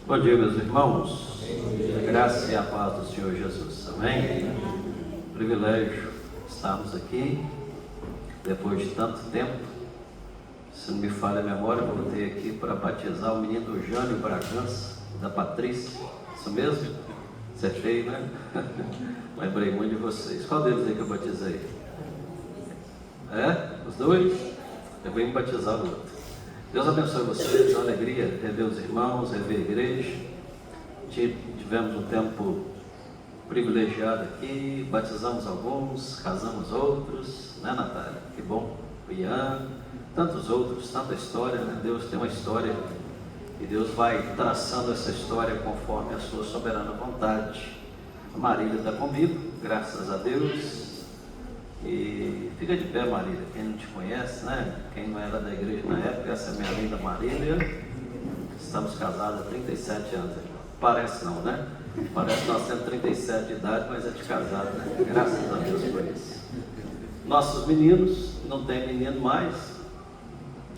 Bom dia, meus irmãos. A graça e a paz do Senhor Jesus. Amém? Privilégio estarmos aqui depois de tanto tempo. Se não me falha a memória, eu voltei aqui para batizar o menino Jânio Bragança, da Patrícia. Isso mesmo? Acertei, né? Lembrei muito de vocês. Qual deles aí que eu batizei? Os dois? Eu vou me batizar o outro. Deus abençoe vocês, uma alegria rever os irmãos, rever a igreja. Tivemos um tempo privilegiado aqui, batizamos alguns, casamos outros, né, Natália? Que bom. O Ian, tantos outros, tanta história, né? Deus tem uma história e Deus vai traçando essa história conforme a sua soberana vontade. A Marília está comigo, graças a Deus. E fica de pé, Marília, quem não te conhece, né? Quem não era da igreja na época, essa é a minha linda Marília. Estamos casados há 37 anos. Parece não, né? Parece que nós temos 37 de idade, mas é de casado, né? Graças a Deus por isso. Nossos meninos, não tem menino mais.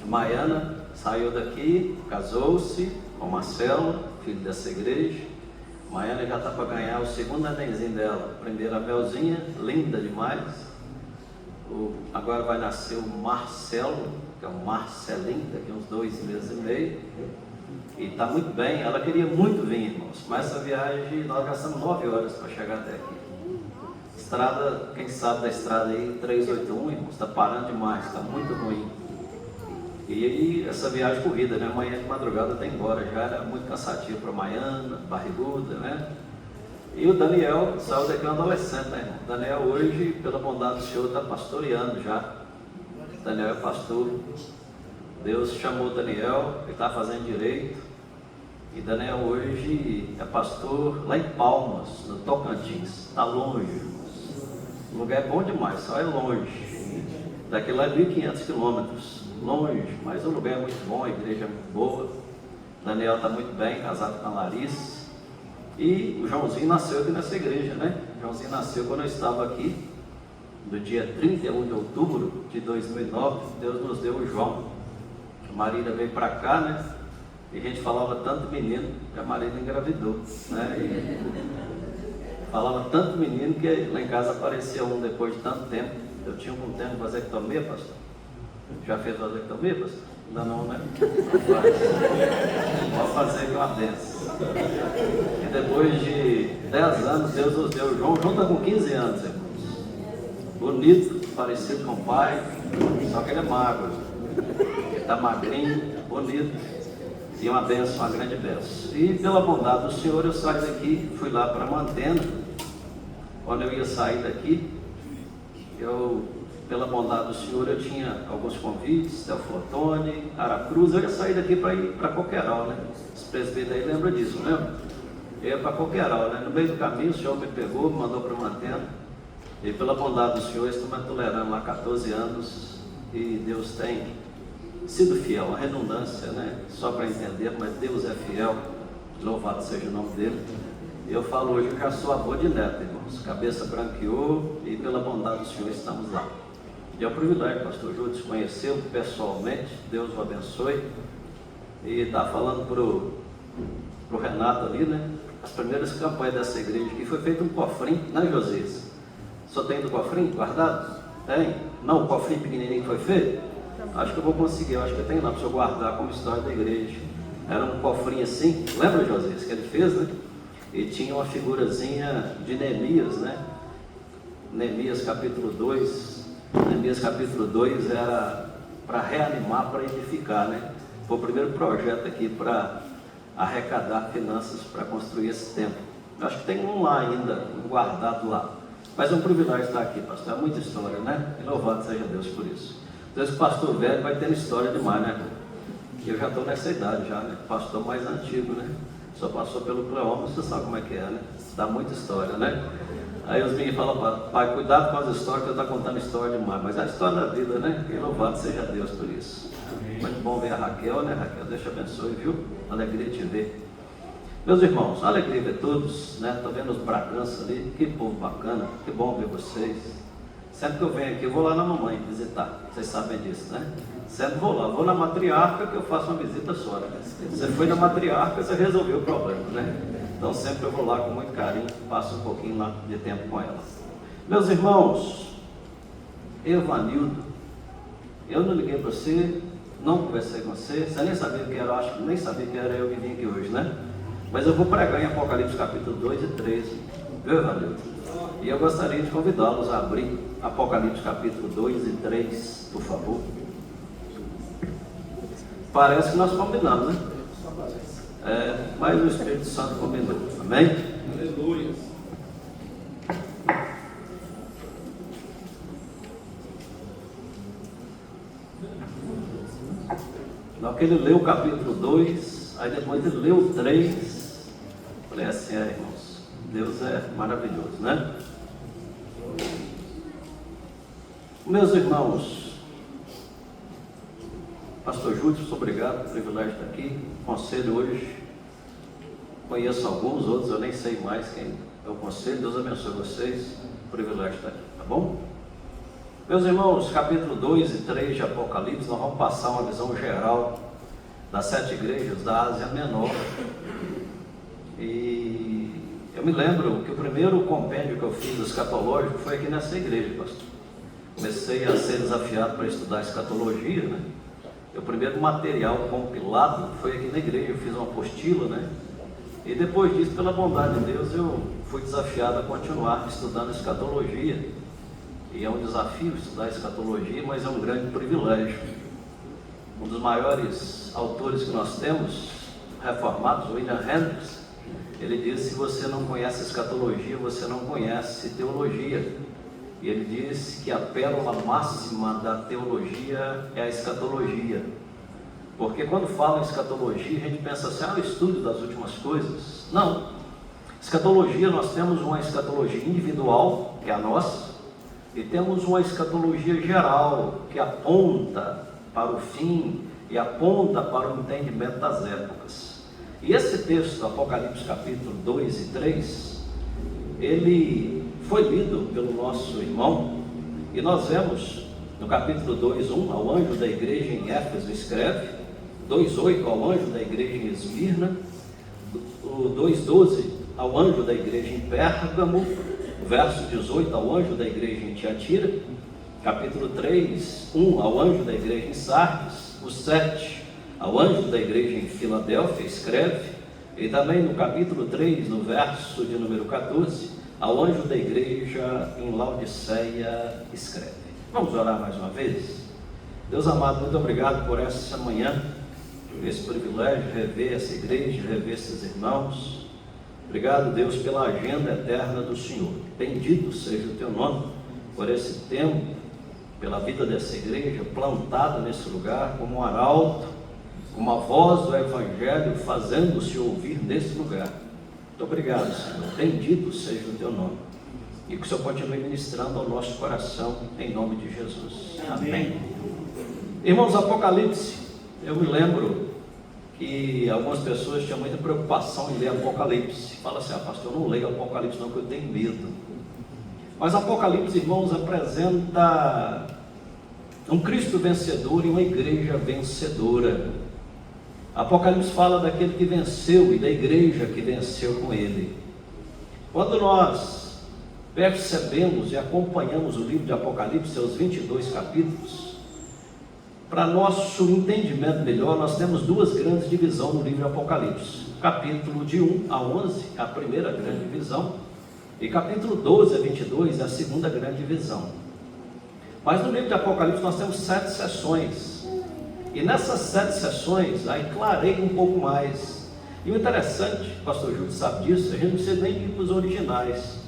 Maiana saiu daqui, casou-se com Marcelo, filho dessa igreja. Maiana já está para ganhar o segundo nenenzinho dela. Primeira Belzinha, linda demais. Agora vai nascer o Marcelo, que é o Marcelinho, daqui uns 2 meses e meio. E está muito bem. Ela queria muito vir, irmãos, mas essa viagem nós gastamos 9 horas para chegar até aqui. Estrada, quem sabe da estrada aí, 381, irmãos, está parando demais, está muito ruim. E aí, essa viagem corrida, né? Amanhã de madrugada tem embora, já era muito cansativo para Maiana, barriguda, né? E o Daniel saiu daqui um adolescente, né, irmão? Daniel hoje, pela bondade do Senhor, está pastoreando já. Daniel é pastor. Deus chamou Daniel, ele está fazendo direito. E Daniel hoje é pastor lá em Palmas, no Tocantins. Está longe, irmãos. O lugar é bom demais, só é longe. Daqui lá é 1.500 quilômetros. Longe, mas o lugar é muito bom, a igreja é muito boa. Daniel está muito bem, casado com a Larissa. E o Joãozinho nasceu aqui nessa igreja, né? O Joãozinho nasceu quando eu estava aqui, no dia 31 de outubro de 2009, Deus nos deu o João. A Marília veio para cá, né? E a gente falava tanto menino, que a Marília engravidou, né? E falava tanto menino que lá em casa aparecia um depois de tanto tempo. Eu tinha um tempo de vasectomia, pastor. Já fez vasectomia, pastor? Ainda não, né? Pode fazer que é uma benção. E depois de 10 anos, Deus nos deu o João. O João está com 15 anos, irmãos. Bonito, parecido com o pai, só que ele é magro. Ele está magrinho, bonito. E uma benção, uma grande benção. E pela bondade do Senhor, eu saí daqui, fui lá para Mantena. Quando eu ia sair daqui, pela bondade do Senhor, eu tinha alguns convites, Teoflotone, Aracruz. Eu ia sair daqui para ir para Coqueiral, né? Os presbíteros aí lembram disso, né? Eu ia para Coqueiral, né? No meio do caminho, o Senhor me pegou, me mandou para Mantena. E pela bondade do Senhor, estou me tolerando lá há 14 anos. E Deus tem sido fiel, a redundância, né? Só para entender, mas Deus é fiel. Louvado seja o nome dele. Eu falo hoje que eu já sou avô de neto, irmãos. Cabeça branqueou e pela bondade do Senhor estamos lá. E é um privilégio, pastor Júlio, te conhecê-lo pessoalmente. Deus o abençoe. E está falando pro Renato ali, né? As primeiras campanhas dessa igreja aqui foi feito um cofrinho, né, Josias? Só tem do cofrinho guardado? Tem? Não, o cofrinho pequenininho que foi feito? Acho que eu vou conseguir, eu acho que eu tenho lá para o senhor guardar como história da igreja. Era um cofrinho assim, lembra, Josias, que ele fez, né? E tinha uma figurazinha de Neemias, né? Neemias capítulo 2. Neemias capítulo 2 era para reanimar, para edificar, né? Foi o primeiro projeto aqui para arrecadar finanças para construir esse templo. Acho que tem um lá ainda, um guardado lá. Mas é um privilégio estar aqui, pastor. É muita história, né? E louvado seja Deus por isso. Deus, que o pastor velho vai ter história demais, né? Eu já estou nessa idade já, né? Pastor mais antigo, né? Só passou pelo Cleómetro, você sabe como é que é, né? Dá muita história, né? Aí os meninos falam, pai, cuidado com as histórias, que eu estou contando história demais. Mas é a história da vida, né? E louvado seja Deus por isso. Muito bom ver a Raquel, né, Raquel? Deus te abençoe, viu? Alegria te ver. Meus irmãos, alegria ver todos, né? Estou vendo os Bragança ali, que povo bacana, que bom ver vocês. Sempre que eu venho aqui, eu vou lá na mamãe visitar. Vocês sabem disso, né? Sempre vou lá. Vou na matriarca que eu faço uma visita só. Né? Você foi na matriarca, você resolveu o problema, né? Então sempre eu vou lá com muito carinho, passo um pouquinho lá de tempo com ela. Meus irmãos, Evanildo, eu não liguei para você, não conversei com você, você nem sabia o que era, acho que nem sabia que era eu que vim aqui hoje, né? Mas eu vou pregar em Apocalipse capítulo 2 e 3, viu, Evanildo? E eu gostaria de convidá-los a abrir Apocalipse capítulo 2 e 3, por favor. Parece que nós combinamos, né? Mas o Espírito Santo combinou, amém? Aleluia. Na hora que ele leu o capítulo 2, aí depois ele leu o 3, falei assim, irmãos, Deus é maravilhoso, né? Meus irmãos, Pastor Júlio, muito obrigado pelo privilégio de estar aqui. Conselho hoje, conheço alguns, outros eu nem sei mais quem é o conselho. Deus abençoe vocês, privilégio de estar aqui, tá bom? Meus irmãos, capítulo 2 e 3 de Apocalipse, nós vamos passar uma visão geral das 7 igrejas da Ásia Menor. E eu me lembro que o primeiro compêndio que eu fiz escatológico foi aqui nessa igreja, pastor. Comecei a ser desafiado para estudar escatologia, né? O primeiro material compilado foi aqui na igreja, eu fiz uma apostila, né? E depois disso, pela bondade de Deus, eu fui desafiado a continuar estudando escatologia. E é um desafio estudar escatologia, mas é um grande privilégio. Um dos maiores autores que nós temos, reformados, William Hendricks, ele diz: se você não conhece escatologia, você não conhece teologia. E ele diz que a pérola máxima da teologia é a escatologia. Porque quando fala em escatologia, a gente pensa assim, o estudo das últimas coisas. Não. Escatologia, nós temos uma escatologia individual, que é a nossa, e temos uma escatologia geral, que aponta para o fim e aponta para o entendimento das épocas. E esse texto, Apocalipse capítulo 2 e 3, ele foi lido pelo nosso irmão, e nós vemos no capítulo 2:1, ao anjo da igreja em Éfeso escreve, 2:8 ao anjo da igreja em Esmirna, o 2:12 ao anjo da igreja em Pérgamo, o verso 18 ao anjo da igreja em Tiatira, capítulo 3:1 ao anjo da igreja em Sardes, o 7 ao anjo da igreja em Filadélfia escreve, e também no capítulo 3, no verso de número 14, ao anjo da igreja em Laodiceia escreve. Vamos orar mais uma vez? Deus amado, muito obrigado por essa manhã, por esse privilégio de rever essa igreja, de rever esses irmãos. Obrigado, Deus, pela agenda eterna do Senhor. Bendito seja o teu nome por esse tempo, pela vida dessa igreja plantada nesse lugar como um arauto, como a voz do Evangelho fazendo-se ouvir nesse lugar. Muito obrigado, Senhor. Bendito seja o teu nome. E que o Senhor continue ministrando ao nosso coração, em nome de Jesus. Amém. Irmãos, Apocalipse, eu me lembro que algumas pessoas tinham muita preocupação em ler Apocalipse. Fala assim, pastor, eu não leio Apocalipse não, porque eu tenho medo. Mas Apocalipse, irmãos, apresenta um Cristo vencedor e uma igreja vencedora. Apocalipse fala daquele que venceu e da igreja que venceu com ele. Quando nós percebemos e acompanhamos o livro de Apocalipse, seus 22 capítulos, para nosso entendimento melhor, nós temos duas grandes divisões no livro de Apocalipse. Capítulo de 1 a 11, a primeira grande divisão, e capítulo 12 a 22, a segunda grande divisão. Mas no livro de Apocalipse nós temos 7 sessões. E nessas 7 sessões, aí clareia um pouco mais. E o interessante, o pastor Júlio sabe disso, a gente não precisa nem ir para os originais.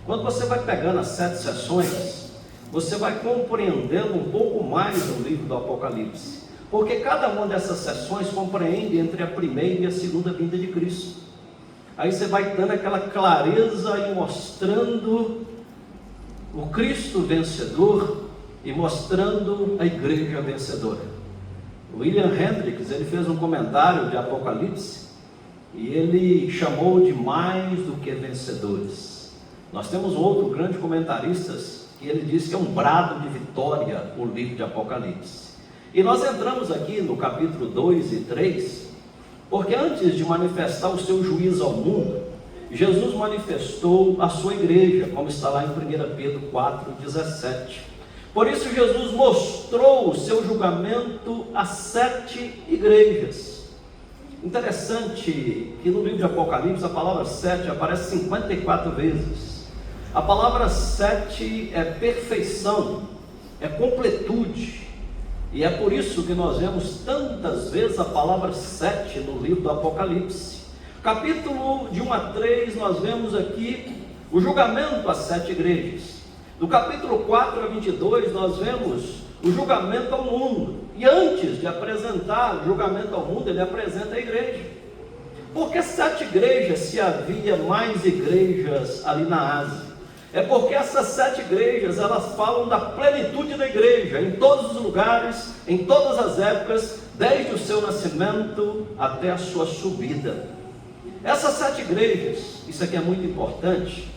Quando você vai pegando as 7 sessões, você vai compreendendo um pouco mais o livro do Apocalipse. Porque cada uma dessas sessões compreende entre a primeira e a segunda vinda de Cristo. Aí você vai dando aquela clareza e mostrando o Cristo vencedor e mostrando a igreja vencedora. William Hendricks, ele fez um comentário de Apocalipse e ele chamou de mais do que vencedores. Nós temos um outro grande comentarista que ele diz que é um brado de vitória o livro de Apocalipse. E nós entramos aqui no capítulo 2 e 3, porque antes de manifestar o seu juízo ao mundo, Jesus manifestou a sua igreja, como está lá em 1 Pedro 4,17. Por isso Jesus mostrou o seu julgamento a 7 igrejas. Interessante que no livro de Apocalipse a palavra 7 aparece 54 vezes. A palavra 7 é perfeição, é completude. E é por isso que nós vemos tantas vezes a palavra 7 no livro do Apocalipse. Capítulo de 1 a 3 nós vemos aqui o julgamento às 7 igrejas. Do capítulo 4 a 22 nós vemos o julgamento ao mundo. E antes de apresentar o julgamento ao mundo, ele apresenta a igreja. Por que 7 igrejas se havia mais igrejas ali na Ásia? É porque essas 7 igrejas, elas falam da plenitude da igreja, em todos os lugares, em todas as épocas, desde o seu nascimento até a sua subida. Essas 7 igrejas, isso aqui é muito importante,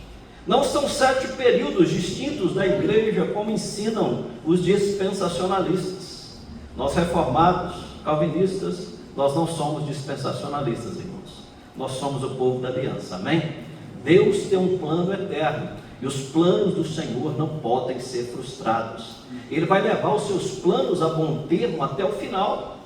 não são 7 períodos distintos da igreja, como ensinam os dispensacionalistas. Nós reformados, calvinistas, nós não somos dispensacionalistas, irmãos. Nós somos o povo da aliança, amém? Deus tem um plano eterno. E os planos do Senhor não podem ser frustrados. Ele vai levar os seus planos a bom termo até o final.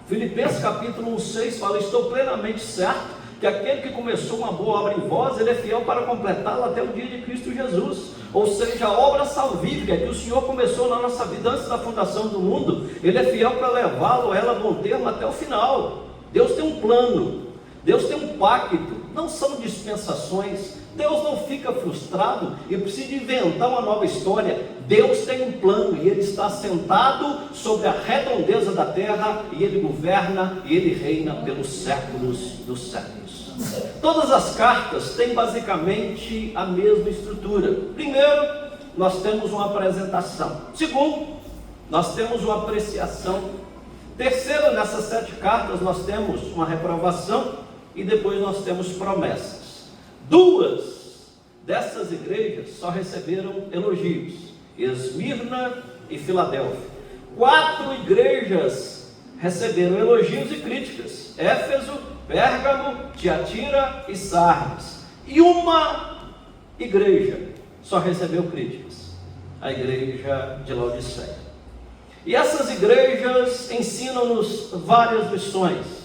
Filipenses capítulo 1:6 fala: estou plenamente certo que aquele que começou uma boa obra em vós, ele é fiel para completá-la até o dia de Cristo Jesus. Ou seja, a obra salvífica que o Senhor começou na nossa vida antes da fundação do mundo, ele é fiel para levá-lo, ela a bom termo até o final. Deus tem um plano, Deus tem um pacto, não são dispensações. Deus não fica frustrado e precisa inventar uma nova história. Deus tem um plano e Ele está sentado sobre a redondeza da terra, e Ele governa e Ele reina pelos séculos dos séculos. Todas as cartas têm basicamente a mesma estrutura. Primeiro, nós temos uma apresentação. Segundo, nós temos uma apreciação. Terceiro, nessas 7 cartas nós temos uma reprovação, e depois nós temos promessas. 2 dessas igrejas só receberam elogios: Esmirna e Filadélfia. 4 igrejas receberam elogios e críticas: Éfeso, Pérgamo, Tiatira e Sardes. E uma igreja só recebeu críticas: a igreja de Laodiceia. E essas igrejas ensinam-nos várias lições.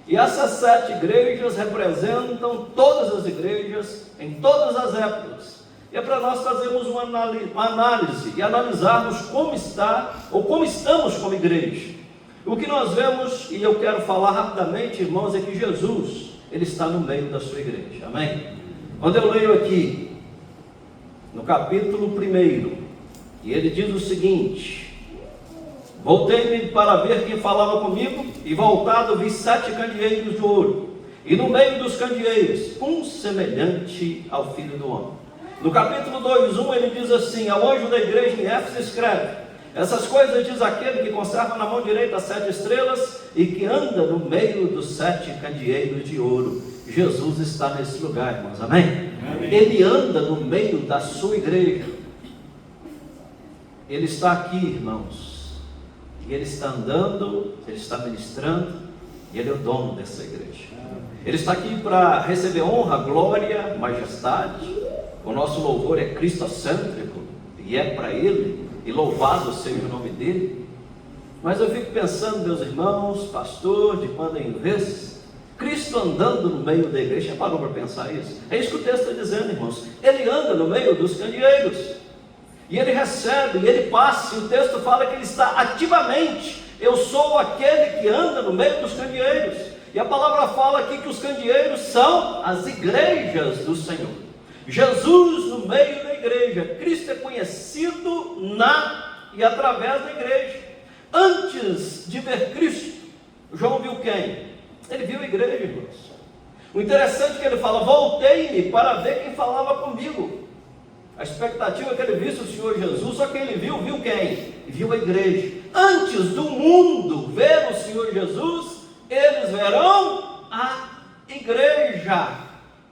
E essas 7 igrejas representam todas as igrejas em todas as épocas. E é para nós fazermos uma análise e analisarmos como está ou como estamos como igreja. O que nós vemos, e eu quero falar rapidamente, irmãos, é que Jesus, Ele está no meio da sua igreja, amém? Quando eu leio aqui, no capítulo 1, e ele diz o seguinte: voltei-me para ver quem falava comigo, e voltado vi 7 candeeiros de ouro, e no meio dos candeeiros, um semelhante ao Filho do Homem. No capítulo 2:1 ele diz assim: ao anjo da igreja em Éfeso escreve: essas coisas diz aquele que conserva na mão direita as 7 estrelas, e que anda no meio dos 7 candeeiros de ouro. Jesus está nesse lugar, irmãos, amém? Amém. Ele anda no meio da sua igreja. Ele está aqui, irmãos. E Ele está andando, Ele está ministrando, e Ele é o dono dessa igreja. Ele está aqui para receber honra, glória, majestade. O nosso louvor é cristocêntrico, e é para Ele, e louvado seja o nome dEle. Mas eu fico pensando, meus irmãos, pastor, de quando em vez, Cristo andando no meio da igreja. Já parou para pensar isso? É isso que o texto está dizendo, irmãos. Ele anda no meio dos candeeiros, e Ele recebe, e Ele passa, e o texto fala que Ele está ativamente. Eu sou aquele que anda no meio dos candeeiros. E a palavra fala aqui que os candeeiros são as igrejas do Senhor. Jesus no meio da igreja. Cristo é conhecido na e através da igreja. Antes de ver Cristo, João viu quem? Ele viu a igreja, irmãos. O interessante é que ele fala: voltei-me para ver quem falava comigo. A expectativa é que ele visse o Senhor Jesus, só que ele viu quem? Viu a igreja. Antes do mundo ver o Senhor Jesus, eles verão a igreja.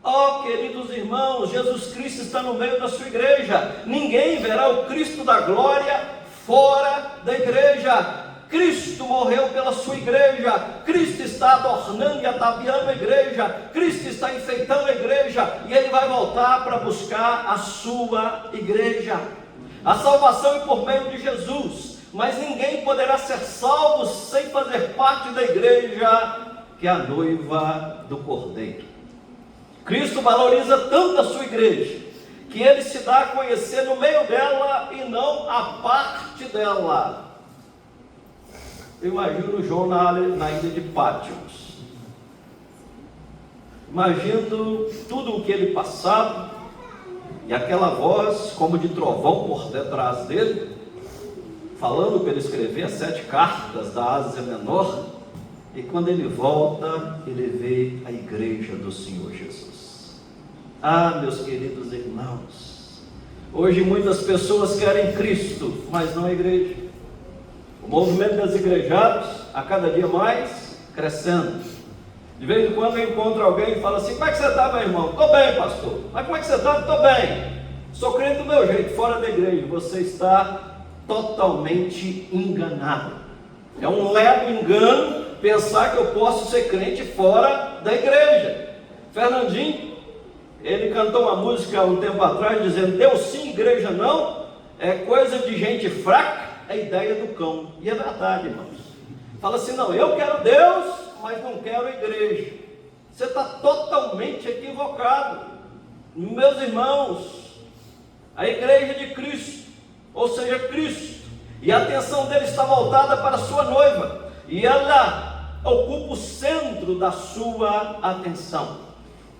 Oh, queridos irmãos, Jesus Cristo está no meio da sua igreja. Ninguém verá o Cristo da glória fora da igreja. Cristo morreu pela sua igreja. Cristo está adornando e ataviando a igreja. Cristo está enfeitando a igreja. E Ele vai voltar para buscar a sua igreja. A salvação é por meio de Jesus. Mas ninguém poderá ser salvo sem fazer parte da igreja, que é a noiva do Cordeiro. Cristo valoriza tanto a sua igreja, que Ele se dá a conhecer no meio dela e não a parte dela. Eu imagino João na ilha de Pátimos. Imagino tudo o que ele passava, e aquela voz como de trovão por detrás dele, falando para ele escrever as 7 cartas da Ásia Menor. E quando ele volta, ele vê a igreja do Senhor Jesus. Ah, meus queridos irmãos, hoje muitas pessoas querem Cristo, mas não a igreja. O movimento das igrejados, a cada dia mais, crescendo. De vez em quando eu encontro alguém e falo assim: como é que você está, meu irmão? Estou bem, pastor. Mas como é que você está? Estou bem. Sou crente do meu jeito, fora da igreja. Você está totalmente enganado. É um leve engano pensar que eu posso ser crente fora da igreja. Fernandinho, ele cantou uma música há um tempo atrás dizendo: Deus sim, igreja não, é coisa de gente fraca, é ideia do cão. E é verdade, irmãos. Fala assim: não, eu quero Deus, mas não quero igreja. Você está totalmente equivocado. Meus irmãos, a igreja de Cristo, ou seja, Cristo, e a atenção dele está voltada para a sua noiva, e ela ocupa o centro da sua atenção.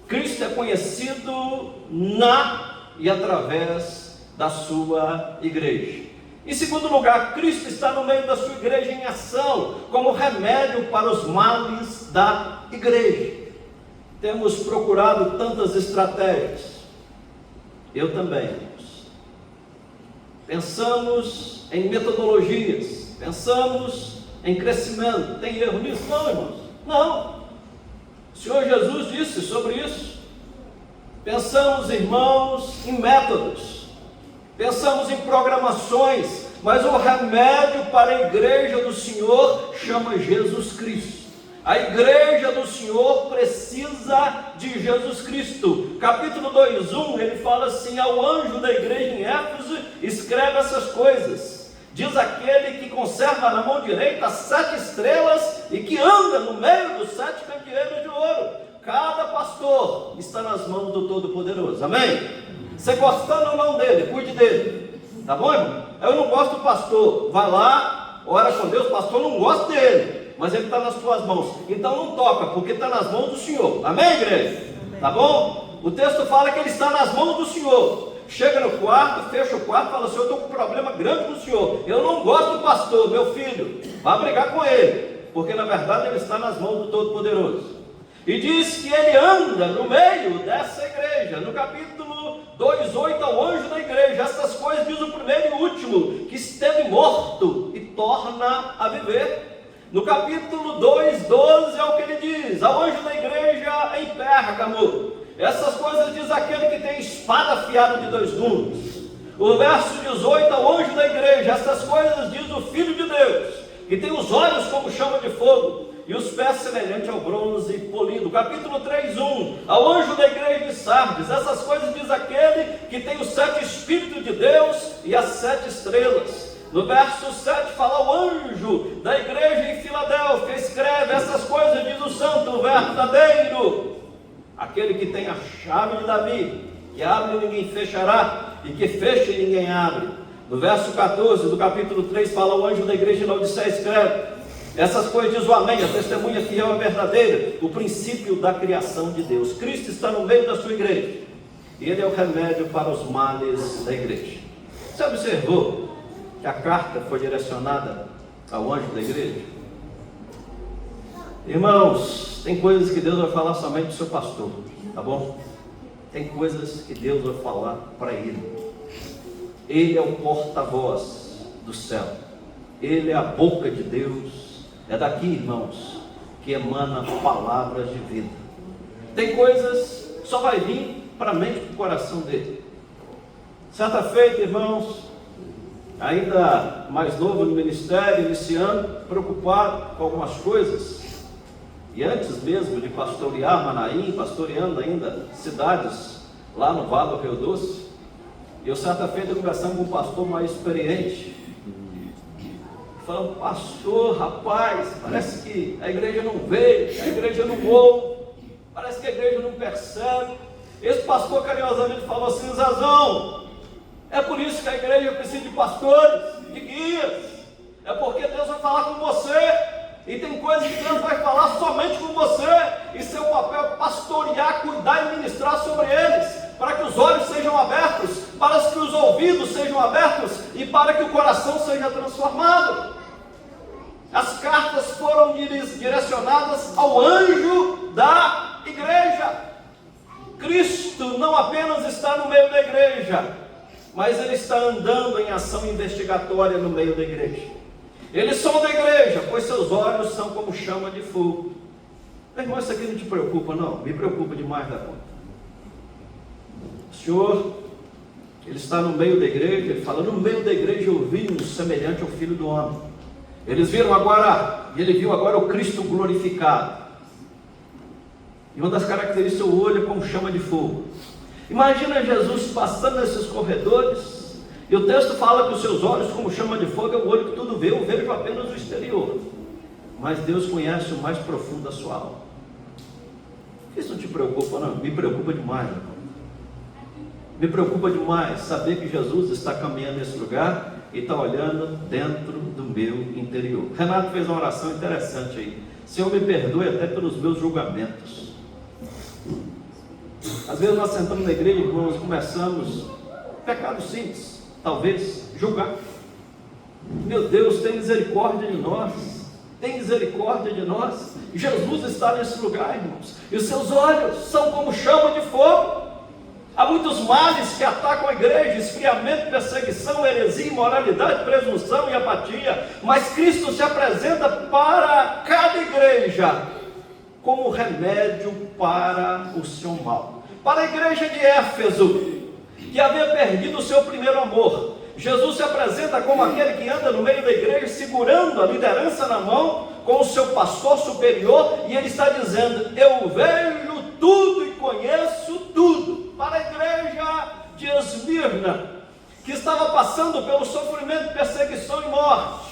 Cristo é conhecido na e através da sua igreja. Em segundo lugar, Cristo está no meio da sua igreja em ação, como remédio para os males da igreja. Temos procurado tantas estratégias, eu também, irmãos. Pensamos em metodologias, pensamos em crescimento. Tem erro nisso? Não, irmãos, não. O Senhor Jesus disse sobre isso. Pensamos, irmãos, em métodos, pensamos em programações, mas o remédio para a igreja do Senhor chama Jesus Cristo. A igreja do Senhor precisa de Jesus Cristo. Capítulo 2:1, ele fala assim: ao anjo da igreja em Éfeso, escreve essas coisas. Diz aquele que conserva na mão direita 7 estrelas e que anda no meio dos 7 candeeiros de ouro. Cada pastor está nas mãos do Todo-Poderoso. Amém? Você gostando ou não dele, cuide dele. Tá bom, irmão? Eu não gosto do pastor. Vai lá, ora com Deus. Pastor, não gosto dele, mas ele está nas tuas mãos. Então não toca, porque está nas mãos do Senhor. Amém, igreja? Tá bom? O texto fala que ele está nas mãos do Senhor. Chega no quarto, fecha o quarto, fala: Senhor, eu estou com um problema grande com o Senhor. Eu não gosto do pastor, meu filho. Vá brigar com ele, porque na verdade ele está nas mãos do Todo-Poderoso. E diz que ele anda no meio dessa igreja. No capítulo 2:8, ao anjo da igreja, essas coisas diz o primeiro e o último, que esteve morto e torna a viver. No capítulo 2:12 é o que ele diz: ao anjo da igreja em Pérgamo, essas coisas diz aquele que tem espada afiada de 2 gumes. O verso 18, ao anjo da igreja, essas coisas diz o Filho de Deus, que tem os olhos como chama de fogo e os pés semelhantes ao bronze polido. Capítulo 3:1, ao anjo da igreja de Sardes, essas coisas diz aquele que tem os 7 Espíritos de Deus e as 7 estrelas. No verso 7 fala o anjo da igreja em Filadélfia, escreve essas coisas diz o santo verdadeiro, aquele que tem a chave de Davi, que abre e ninguém fechará, e que fecha e ninguém abre. No verso 14 do capítulo 3 fala o anjo da igreja de Laodiceia, escreve essas coisas diz o Amém, a testemunha fiel e verdadeira, o princípio da criação de Deus. Cristo está no meio da sua igreja, e Ele é o remédio para os males da igreja. Você observou que a carta foi direcionada ao anjo da igreja? Irmãos, tem coisas que Deus vai falar somente para o seu pastor, tá bom? Tem coisas que Deus vai falar para ele. Ele é o porta-voz do céu, Ele é a boca de Deus. É daqui, irmãos, que emana palavras de vida. Tem coisas só vai vir para a mente e para o coração dele. Certa feita, irmãos, ainda mais novo no ministério, iniciando, preocupado com algumas coisas, e antes mesmo de pastorear Manaim, pastoreando ainda cidades lá no Vale do Rio Doce, eu certa feita conversando com um pastor mais experiente, falando: pastor, rapaz, parece que a igreja não veio, a igreja não ouve, parece que a igreja não percebe. Esse pastor carinhosamente falou assim: Zazão, é por isso que a igreja precisa de pastores, de guias, é porque Deus vai falar com você, e tem coisas que Deus vai falar somente com você, e seu papel é pastorear, cuidar e ministrar sobre eles, para que os olhos sejam abertos, para que os ouvidos sejam abertos, e para que o coração seja transformado. As cartas foram direcionadas ao anjo da igreja. Cristo não apenas está no meio da igreja, mas ele está andando em ação investigatória no meio da igreja. Eles são da igreja, pois seus olhos são como chama de fogo. Irmão, isso aqui não te preocupa, não? Me preocupa demais da conta. O Senhor, ele está no meio da igreja, ele fala: no meio da igreja eu vi um semelhante ao Filho do Homem. Eles viram agora, e ele viu agora o Cristo glorificado. E uma das características, o olho é como chama de fogo. Imagina Jesus passando nesses corredores, e o texto fala que os seus olhos como chama de fogo é o olho que tudo vê, eu vejo apenas o exterior. Mas Deus conhece o mais profundo da sua alma. Isso não te preocupa, não? Me preocupa demais, irmão. Me preocupa demais saber que Jesus está caminhando nesse lugar e está olhando dentro do meu interior. Renato fez uma oração interessante aí: Senhor, me perdoe até pelos meus julgamentos. Às vezes nós sentamos na igreja, irmãos, e começamos, pecado simples, talvez, julgar. Meu Deus, tem misericórdia de nós, tem misericórdia de nós. Jesus está nesse lugar, irmãos, e os seus olhos são como chama de fogo. Há muitos males que atacam a igreja: esfriamento, perseguição, heresia, imoralidade, presunção e apatia. Mas Cristo se apresenta para cada igreja como remédio para o seu mal. Para a igreja de Éfeso, que havia perdido o seu primeiro amor, Jesus se apresenta como aquele que anda no meio da igreja, segurando a liderança na mão, com o seu pastor superior, e ele está dizendo: eu vejo tudo e conheço tudo. Para a igreja de Esmirna, que estava passando pelo sofrimento, perseguição e morte,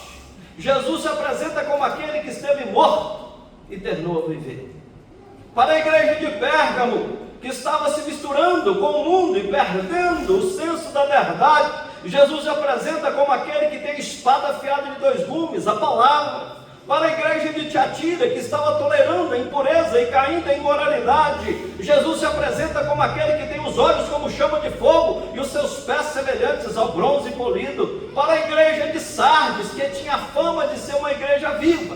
Jesus se apresenta como aquele que esteve morto e tornou a viver. Para a igreja de Pérgamo, que estava se misturando com o mundo e perdendo o senso da verdade, Jesus se apresenta como aquele que tem espada afiada de dois gumes, a palavra. Para a igreja de Tiatira, que estava tolerando a impureza e caindo em imoralidade, Jesus se apresenta como aquele que tem os olhos como chama de fogo e os seus pés semelhantes ao bronze polido. Para a igreja de Sardes, que tinha fama de ser uma igreja viva,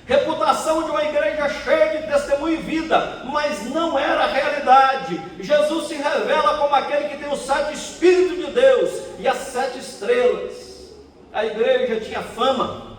reputação de uma igreja cheia de testemunho e vida, mas não era a realidade. Jesus se revela como aquele que tem os 7 Espíritos de Deus e as 7 estrelas. A igreja tinha fama,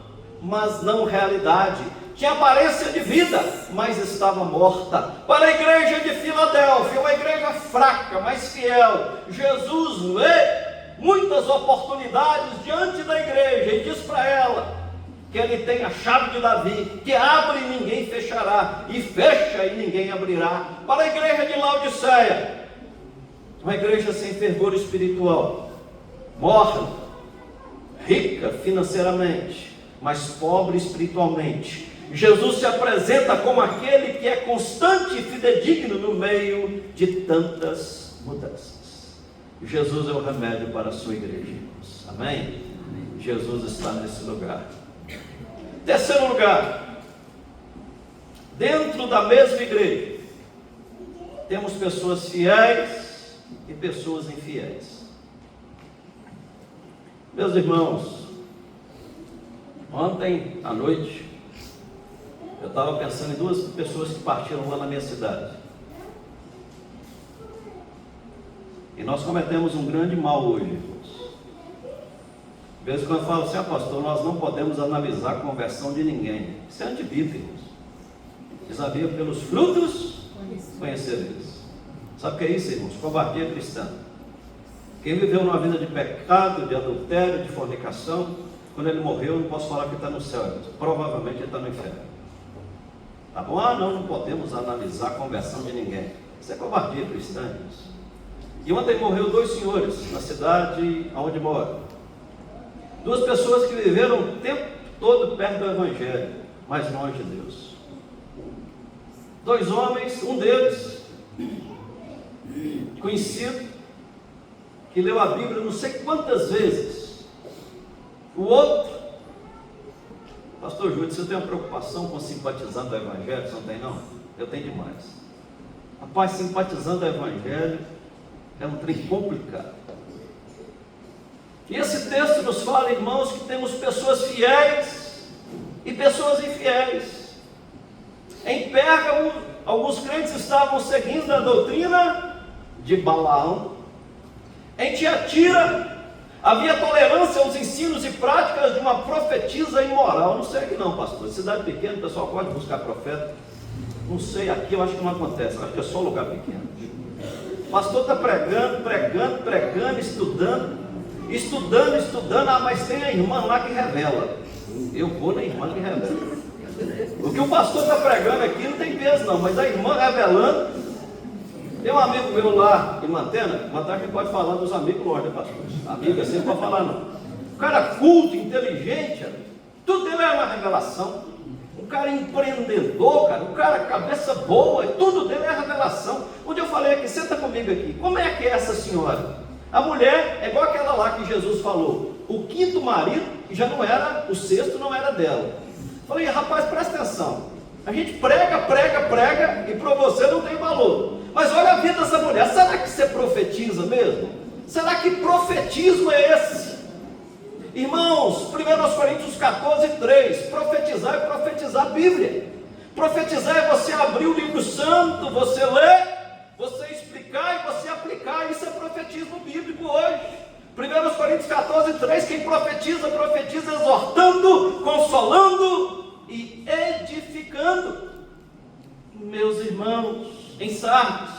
mas não realidade. Tinha aparência de vida, mas estava morta. Para a igreja de Filadélfia, uma igreja fraca, mas fiel, Jesus vê muitas oportunidades diante da igreja e diz para ela que ele tem a chave de Davi, que abre e ninguém fechará, e fecha e ninguém abrirá. Para a igreja de Laodiceia, uma igreja sem fervor espiritual, morna, rica financeiramente, mas pobre espiritualmente, Jesus se apresenta como aquele que é constante e fidedigno no meio de tantas mudanças. Jesus é o remédio para a sua igreja, irmãos. Amém? Jesus está nesse lugar. Terceiro lugar, dentro da mesma igreja, temos pessoas fiéis e pessoas infiéis. Meus irmãos, ontem à noite, eu estava pensando em 2 pessoas que partiram lá na minha cidade. E nós cometemos um grande mal hoje, irmãos. De vez em quando eu falo assim: pastor, nós não podemos analisar a conversão de ninguém. Isso é antibíblico, irmãos. Diz a Bíblia: pelos frutos conhecereis. Sabe o que é isso, irmãos? Covardia cristã. Quem viveu numa vida de pecado, de adultério, de fornicação, quando ele morreu, eu não posso falar que está no céu, provavelmente ele está no inferno. Tá bom? Não podemos analisar a conversão de ninguém. Isso é covardia cristã, irmãos. E ontem morreu 2 senhores na cidade onde moro. 2 pessoas que viveram o tempo todo perto do Evangelho, mas longe de Deus. 2 homens, um deles, conhecido, que leu a Bíblia não sei quantas vezes. O outro, pastor Júlio, você tem uma preocupação com simpatizando do Evangelho? Você não tem, não? Eu tenho demais. Rapaz, simpatizando do Evangelho é um trem complicado. E esse texto nos fala, irmãos, que temos pessoas fiéis e pessoas infiéis. Em Pérgamo, alguns crentes estavam seguindo a doutrina de Balaão. Em Tiatira, havia tolerância aos ensinos e práticas de uma profetisa imoral. Não sei aqui não, pastor. Cidade pequena, o pessoal pode buscar profeta. Não sei, aqui eu acho que não acontece. Eu acho que é só lugar pequeno. O pastor está pregando, estudando. Mas tem a irmã lá que revela. Eu vou na irmã que revela. O que o pastor está pregando aqui não tem peso não, mas a irmã revelando. Tem um amigo meu lá em Mantena, a gente pode falar dos amigos longe, né, pastor? Amigo assim não pode falar não. O cara culto, inteligente, tudo dele é uma revelação. Um cara empreendedor, cara, um cara cabeça boa, tudo dele é revelação. Onde eu falei aqui, senta comigo aqui, como é que é essa senhora? A mulher é igual aquela lá que Jesus falou, o 5º marido, que já não era, o 6º não era dela. Falei, rapaz, presta atenção, a gente prega, e para você não tem valor. Mas olha a vida dessa mulher, será que você profetiza mesmo? Será que profetismo é esse? Irmãos, 1 Coríntios 14:3, profetizar é profetizar a Bíblia. Profetizar é você abrir o livro santo, você ler, você explicar e você aplicar. Isso é profetismo bíblico hoje. 1 Coríntios 14:3, quem profetiza exortando, consolando e edificando. Meus irmãos, em Sardes,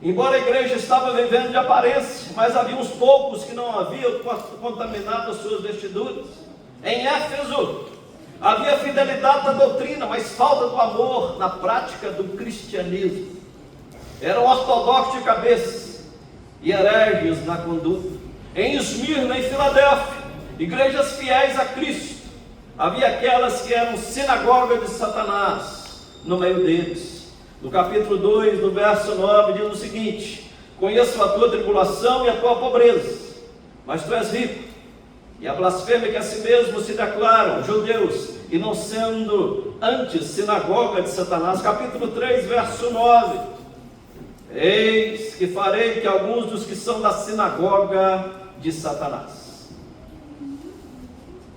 embora a igreja estava vivendo de aparência, mas havia uns poucos que não haviam contaminado as suas vestiduras. Em Éfeso, havia fidelidade da doutrina, mas falta do amor na prática do cristianismo. Eram ortodoxos de cabeça e hereges na conduta. Em Esmirna e Filadélfia, igrejas fiéis a Cristo, havia aquelas que eram sinagoga de Satanás no meio deles. No capítulo 2, no verso 9, diz o seguinte: conheço a tua tribulação e a tua pobreza, mas tu és rico, e a blasfêmia que a si mesmo se declaram judeus, e não sendo antes sinagoga de Satanás. Capítulo 3, verso 9: eis que farei que alguns dos que são da sinagoga de Satanás.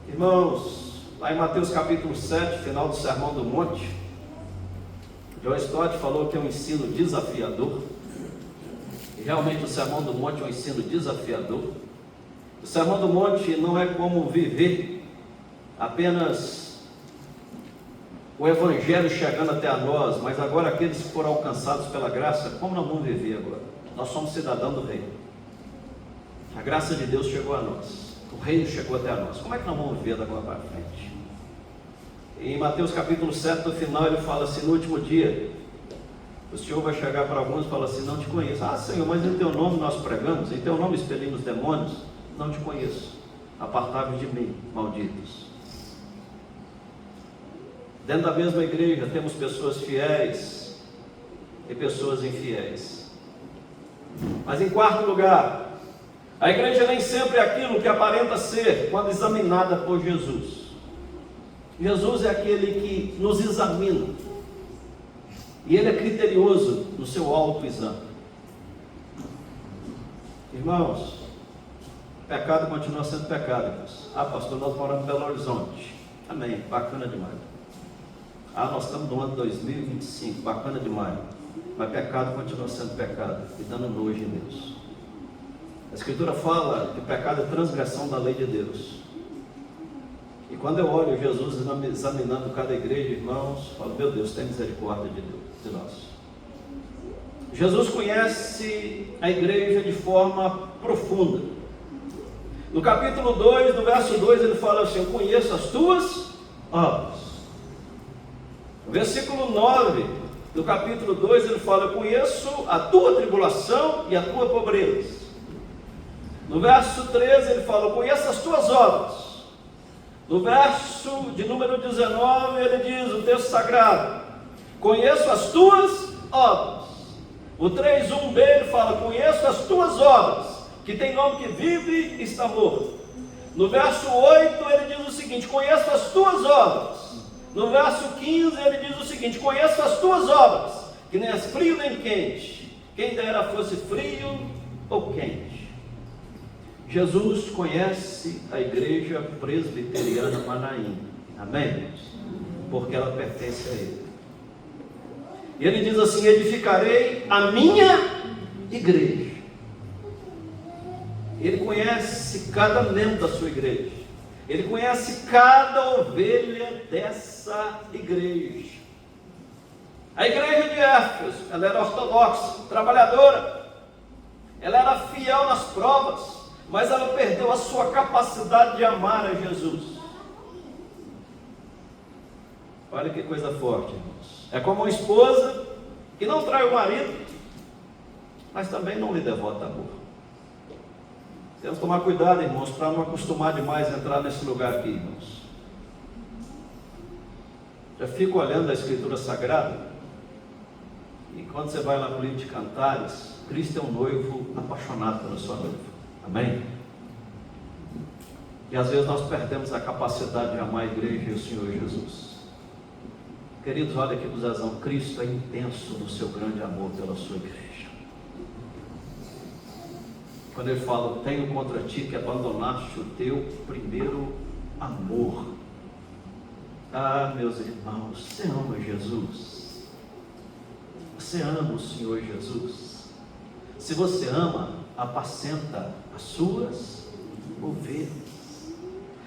Irmãos, lá em Mateus capítulo 7, final do Sermão do Monte, John Stott falou que é um ensino desafiador. E realmente o Sermão do Monte é um ensino desafiador. O Sermão do Monte não é como viver apenas o Evangelho chegando até a nós, mas agora aqueles que foram alcançados pela graça, como nós vamos viver agora? Nós somos cidadãos do reino. A graça de Deus chegou a nós, o reino chegou até a nós. Como é que nós vamos viver da agora para frente? Em Mateus capítulo 7, no final, ele fala assim: no último dia, o Senhor vai chegar para alguns e falar assim: não te conheço. Ah, Senhor, mas em teu nome nós pregamos, em teu nome expelimos demônios. Não te conheço, apartai-vos de mim, malditos. Dentro da mesma igreja temos pessoas fiéis e pessoas infiéis. Mas em quarto lugar, a igreja nem sempre é aquilo que aparenta ser quando examinada por Jesus. Jesus é aquele que nos examina, e Ele é criterioso no seu autoexame. Irmãos, pecado continua sendo pecado, irmãos. Ah, pastor, nós moramos em Belo Horizonte. Amém, bacana demais. Ah, nós estamos no ano 2025, bacana demais. Mas pecado continua sendo pecado e dando nojo em Deus. A Escritura fala que o pecado é transgressão da lei de Deus. E quando eu olho Jesus examinando cada igreja, irmãos, falo: meu Deus, tem misericórdia de Deus, de nós. Jesus conhece a igreja de forma profunda. No capítulo 2, no verso 2, ele fala assim: eu conheço as tuas obras. No versículo 9 do capítulo 2, ele fala: eu conheço a tua tribulação e a tua pobreza. No verso 13, ele fala: eu conheço as tuas obras. No verso de número 19, ele diz, o texto sagrado: conheço as tuas obras. O 3:1b, ele fala: conheço as tuas obras, que tem nome que vive e está morto. No verso 8, ele diz o seguinte: conheço as tuas obras. No verso 15, ele diz o seguinte: conheço as tuas obras, que nem és frio nem quente, quem dera fosse frio ou quente. Jesus conhece a igreja presbiteriana Manaim, amém? Porque ela pertence a Ele. E Ele diz assim: edificarei a minha igreja. Ele conhece cada membro da sua igreja. Ele conhece cada ovelha dessa igreja. A igreja de Éfeso, ela era ortodoxa, trabalhadora. Ela era fiel nas provas, mas ela perdeu a sua capacidade de amar a Jesus. Olha que coisa forte, irmãos. É como uma esposa que não trai o marido, mas também não lhe devota amor. Temos que tomar cuidado, irmãos, para não acostumar demais a entrar nesse lugar aqui, irmãos. Já fico olhando a Escritura Sagrada, e quando você vai lá no livro de Cantares, Cristo é um noivo apaixonado pela sua noiva, amém? E às vezes nós perdemos a capacidade de amar a igreja e o Senhor Jesus. Queridos, olha aqui para Zezão: Cristo é intenso no seu grande amor pela sua igreja. Quando ele fala: tenho contra ti que abandonaste o teu primeiro amor. Ah, meus irmãos, você ama Jesus? Você ama o Senhor Jesus? Se você ama, apacenta as suas ovelhas.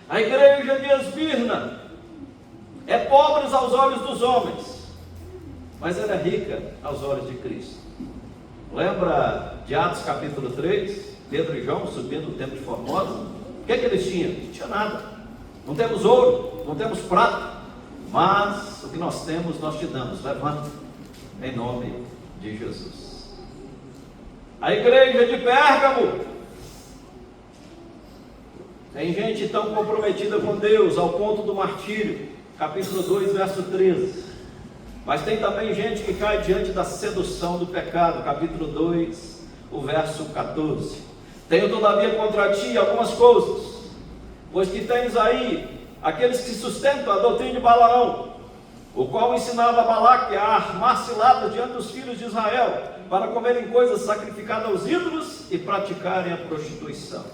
A igreja de Esmirna é pobre aos olhos dos homens, mas ela é rica aos olhos de Cristo. Lembra de Atos capítulo 3? Pedro e João subindo o templo de Formosa. O que é que eles tinham? Não tinha nada. Não temos ouro, não temos prata, mas o que nós temos nós te damos. Levanta, em nome de Jesus. A igreja de Pérgamo tem gente tão comprometida com Deus ao ponto do martírio, capítulo 2, verso 13. Mas tem também gente que cai diante da sedução do pecado, capítulo 2, o verso 14. Tenho todavia contra ti algumas coisas, pois que tens aí aqueles que sustentam a doutrina de Balaão, o qual ensinava a Balaque a armar ciladas diante dos filhos de Israel, para comerem coisas sacrificadas aos ídolos e praticarem a prostituição.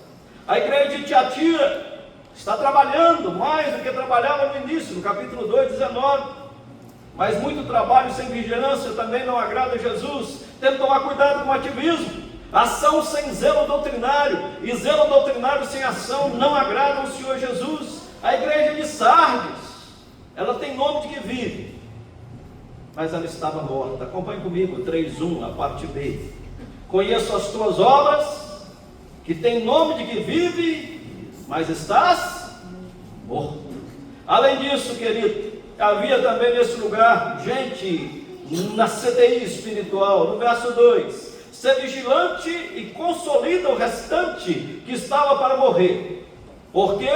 A igreja de Tiatira está trabalhando mais do que trabalhava no início, no capítulo 2, 19. Mas muito trabalho sem vigilância também não agrada a Jesus. Temos que tomar cuidado com o ativismo. Ação sem zelo doutrinário e zelo doutrinário sem ação não agrada ao Senhor Jesus. A igreja de Sardes, ela tem nome de que vive, mas ela estava morta. Acompanhe comigo, 3:1, a parte B. Conheço as tuas obras, que tem nome de que vive, mas estás morto. Além disso, querido, havia também nesse lugar gente na CDI espiritual. No verso 2: ser vigilante e consolida o restante que estava para morrer, porque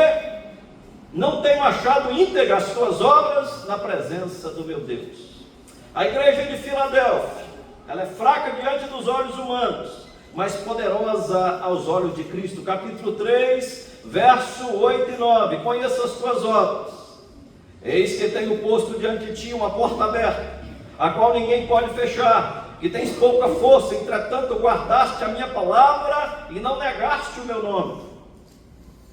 não tenho achado íntegras as tuas obras na presença do meu Deus. A igreja de Filadélfia, ela é fraca diante dos olhos humanos, mas poderosa aos olhos de Cristo. Capítulo 3, verso 8 e 9. Conheça as tuas obras. Eis que tenho posto diante de ti uma porta aberta, a qual ninguém pode fechar, que tens pouca força, entretanto guardaste a minha palavra e não negaste o meu nome.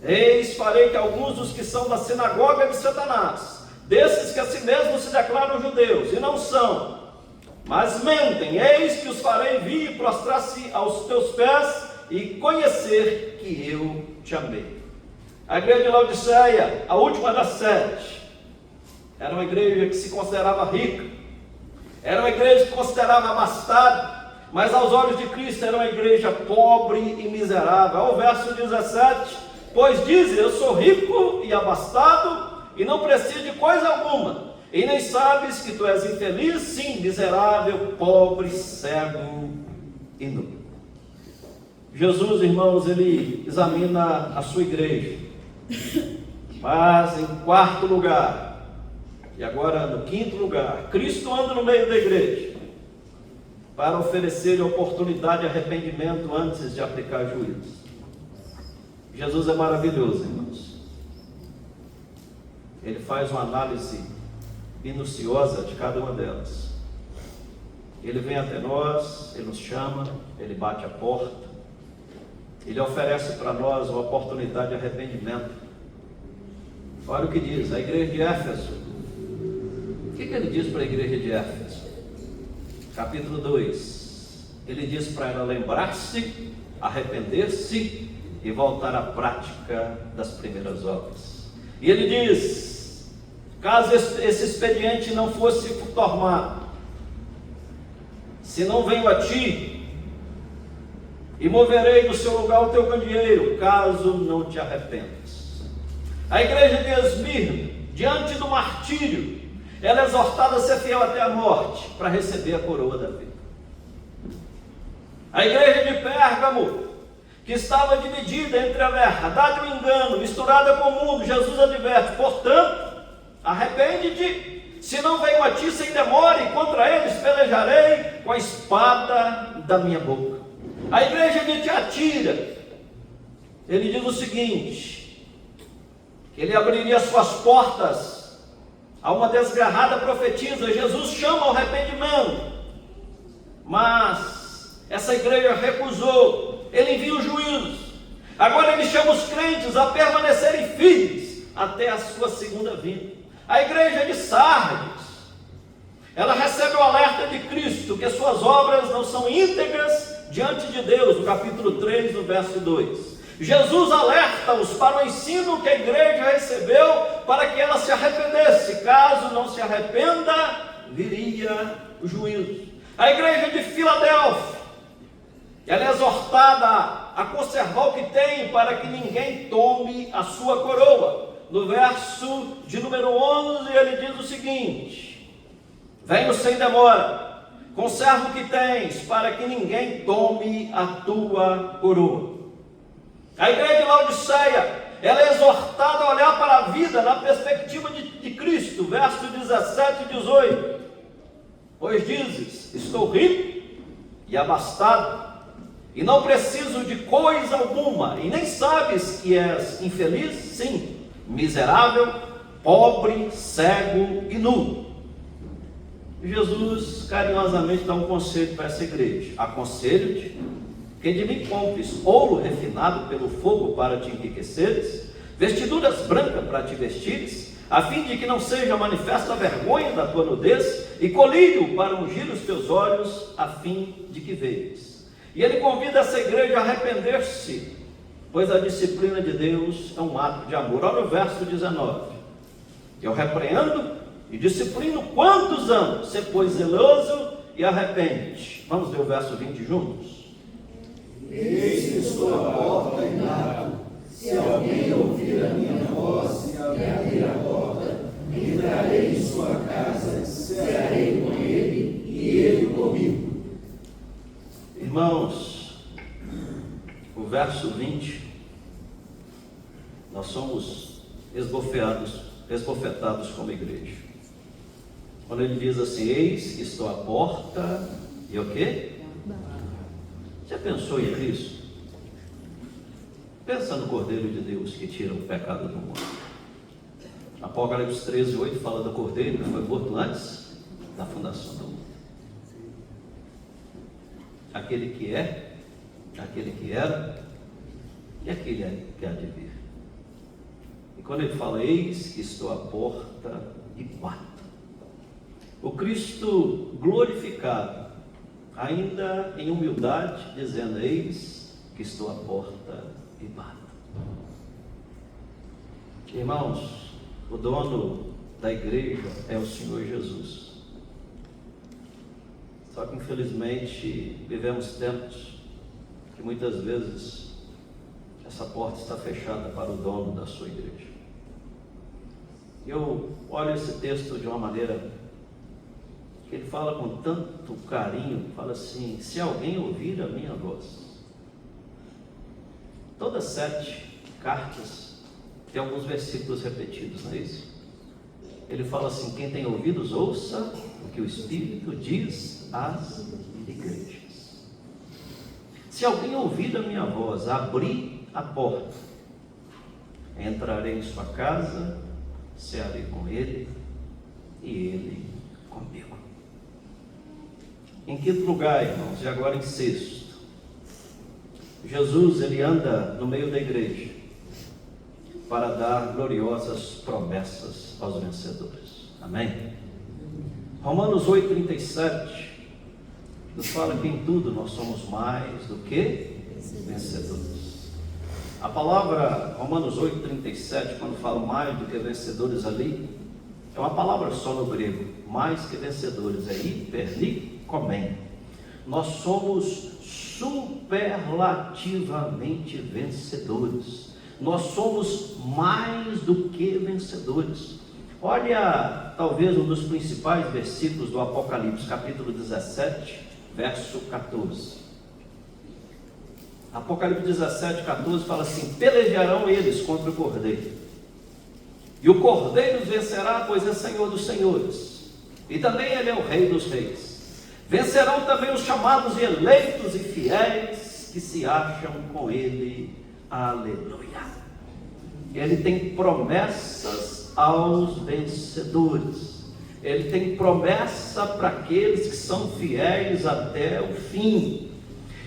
Eis, farei que alguns dos que são da sinagoga de Satanás, desses que a si mesmos se declaram judeus, e não são, mas mentem, eis que os farei vir e prostrar-se aos teus pés, e conhecer que eu te amei. A igreja de Laodiceia, a última das 7, era uma igreja que se considerava rica, era uma igreja que considerava abastada, mas aos olhos de Cristo era uma igreja pobre e miserável. Ao verso 17, pois dizem, eu sou rico e abastado, e não preciso de coisa alguma, e nem sabes que tu és infeliz, sim, miserável, pobre, cego e nu. Jesus, irmãos, ele examina a sua igreja, mas em quarto lugar, e agora no quinto lugar, Cristo anda no meio da igreja, para oferecer oportunidade de arrependimento antes de aplicar juízo. Jesus é maravilhoso, irmãos. Ele faz uma análise minuciosa de cada uma delas. Ele vem até nós, ele nos chama, ele bate a porta, ele oferece para nós uma oportunidade de arrependimento. Olha o que diz a igreja de Éfeso. O que ele diz para a igreja de Éfeso? Capítulo 2, ele diz para ela lembrar-se, arrepender-se e voltar à prática das primeiras obras. E ele diz, caso esse expediente não fosse formado, se não venho a ti, e moverei do seu lugar o teu candeeiro, caso não te arrependas. A igreja de Esmirna, diante do martírio, ela é exortada a ser fiel até a morte, para receber a coroa da vida. A igreja de Pérgamo, que estava dividida entre a verdade e o engano, misturada com o mundo, Jesus adverte, portanto, arrepende-te, se não venho a ti sem demora, e contra eles pelejarei com a espada da minha boca. A igreja de Tiatira, ele diz o seguinte, que ele abriria suas portas a uma desgarrada profetisa. Jesus chama ao arrependimento, mas essa igreja recusou. Ele envia o juízo. Agora ele chama os crentes a permanecerem firmes até a sua segunda vinda. A igreja de Sardes, ela recebe o alerta de Cristo, que suas obras não são íntegras diante de Deus, no capítulo 3, no verso 2. Jesus alerta-os para o ensino que a igreja recebeu, para que ela se arrependesse. Caso não se arrependa, viria o juízo. A igreja de Filadélfia, ela é exortada a conservar o que tem, para que ninguém tome a sua coroa. No verso de número 11, ele diz o seguinte, venho sem demora, conserva o que tens, para que ninguém tome a tua coroa. A igreja de Laodiceia, ela é exortada a olhar para a vida na perspectiva de Cristo, verso 17 e 18, pois dizes, estou rico e abastado, e não preciso de coisa alguma, e nem sabes que és infeliz, sim, miserável, pobre, cego e nu. Jesus carinhosamente dá um conselho para essa igreja, aconselho-te que de mim compres ouro refinado pelo fogo para te enriqueceres, vestiduras brancas para te vestires, a fim de que não seja manifesta a vergonha da tua nudez, e colírio para ungir os teus olhos, a fim de que vejas. E ele convida essa igreja a arrepender-se, pois a disciplina de Deus é um ato de amor. Olha o verso 19, eu repreendo e disciplino quantos amo, se pois zeloso e arrepende. Vamos ler o verso 20 juntos. Eis que estou à porta e bato. Se alguém ouvir a minha voz e abrir a porta, entrarei em sua casa, cearei com ele e ele comigo. Irmãos, o verso 20, nós somos esbofetados como igreja. Quando ele diz assim, eis que estou à porta, e o quê? Já pensou em Cristo? Pensa no Cordeiro de Deus que tira o pecado do mundo. Apocalipse 13, 8 fala do Cordeiro que foi morto antes da fundação do mundo. Aquele que é, aquele que era e aquele que há de vir. E quando ele fala, eis que estou à porta e bato. O Cristo glorificado, ainda em humildade, dizendo, eis que estou à porta e bato. Irmãos, o dono da igreja é o Senhor Jesus. Só que infelizmente vivemos tempos que muitas vezes essa porta está fechada para o dono da sua igreja. Eu olho esse texto de uma maneira que ele fala com tanto carinho, fala assim: se alguém ouvir a minha voz. Todas 7 cartas tem alguns versículos repetidos, não é isso? Ele fala assim: quem tem ouvidos, ouça o que o Espírito diz às igrejas. Se alguém ouvir a minha voz, abrir a porta, entrarei em sua casa, cearei com ele e ele comigo. Em quinto lugar, irmãos, e agora em sexto, Jesus, ele anda no meio da igreja para dar gloriosas promessas aos vencedores. Amém? Romanos 8,37 nos fala que em tudo nós somos mais do que vencedores. A palavra Romanos 8,37, quando fala mais do que vencedores ali, é uma palavra só no grego: mais que vencedores, é hipernikomem. Nós somos superlativamente vencedores. Nós somos mais do que vencedores. Olha, talvez um dos principais versículos do Apocalipse, capítulo 17, verso 14. Apocalipse 17, 14 fala assim: pelejarão eles contra o Cordeiro, e o Cordeiro os vencerá, pois é Senhor dos senhores, e também ele é o Rei dos reis. Vencerão também os chamados e eleitos e fiéis que se acham com ele. Aleluia. Ele tem promessas aos vencedores. Ele tem promessa para aqueles que são fiéis até o fim.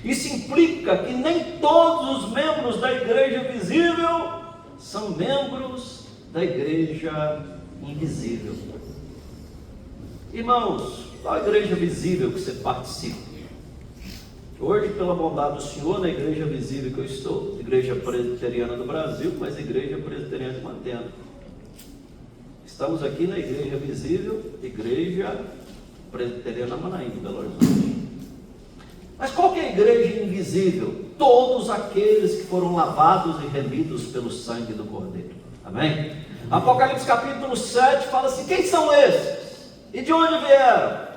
Isso implica que nem todos os membros da igreja visível são membros da igreja invisível. Irmãos, qual a igreja visível que você participa? Hoje, pela bondade do Senhor, na igreja visível que eu estou, Igreja Presbiteriana do Brasil, mas Igreja Presbiteriana de Mantena. Estamos aqui na igreja visível, Igreja Presbiteriana Manaim, de Belo Horizonte. Mas qual que é a igreja invisível? Todos aqueles que foram lavados e remidos pelo sangue do Cordeiro. Amém? Apocalipse capítulo 7 fala assim: quem são esses? E de onde vieram?